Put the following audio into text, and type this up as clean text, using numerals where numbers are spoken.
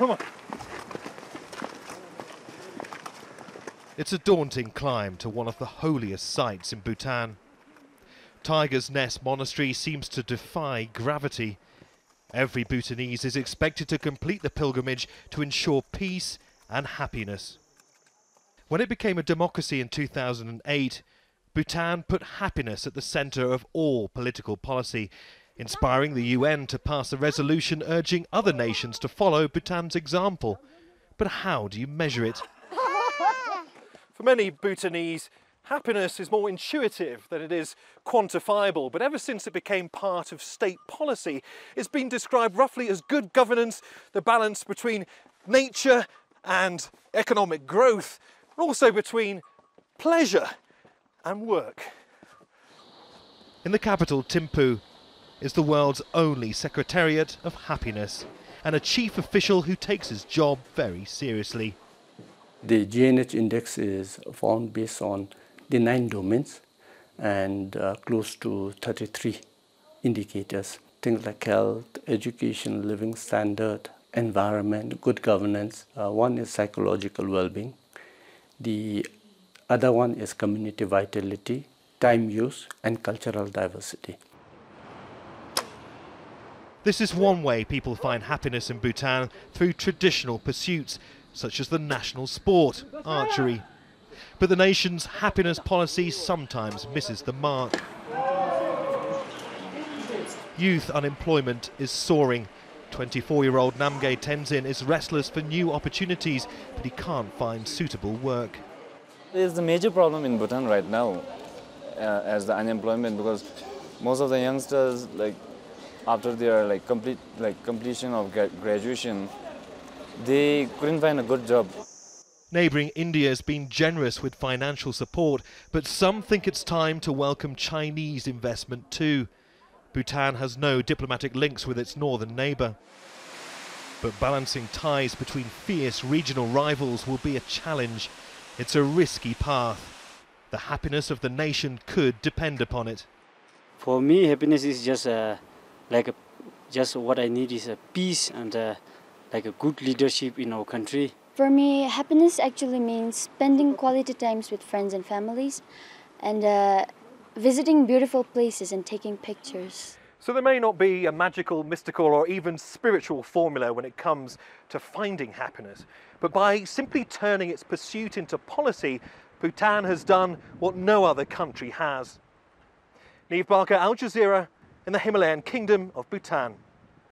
come on. It's a daunting climb to one of the holiest sites in Bhutan. Tiger's Nest Monastery seems to defy gravity. Every Bhutanese is expected to complete the pilgrimage to ensure peace and happiness. When it became a democracy in 2008, Bhutan put happiness at the centre of all political policy, inspiring the UN to pass a resolution urging other nations to follow Bhutan's example. But how do you measure it? For many Bhutanese, happiness is more intuitive than it is quantifiable, but ever since it became part of state policy, it's been described roughly as good governance, the balance between nature and economic growth, and also between pleasure and work. In the capital, Thimphu, is the world's only Secretariat of Happiness, and a chief official who takes his job very seriously. The GNH index is formed based on the 9 domains and close to 33 indicators. Things like health, education, living standard, environment, good governance. One is psychological well-being. The other one is community vitality, time use, and cultural diversity. This is one way people find happiness in Bhutan, through traditional pursuits, such as the national sport, archery. But the nation's happiness policy sometimes misses the mark. Youth unemployment is soaring. 24-year-old NAMGYEL TENZIN is restless for new opportunities, but he can't find suitable work. There's a major problem in Bhutan right now as the unemployment, because most of the youngsters, after their completion of graduation, they couldn't find a good job. Neighbouring India has been generous with financial support, but some think it's time to welcome Chinese investment too. Bhutan has no diplomatic links with its northern neighbour. But balancing ties between fierce regional rivals will be a challenge. It's a risky path. The happiness of the nation could depend upon it. For me, happiness is just just what I need is a peace and a good leadership in our country. For me, happiness actually means spending quality times with friends and families and visiting beautiful places and taking pictures. So there may not be a magical, mystical or even spiritual formula when it comes to finding happiness, but by simply turning its pursuit into policy, Bhutan has done what no other country has. Neave, Al Jazeera in the Himalayan kingdom of Bhutan.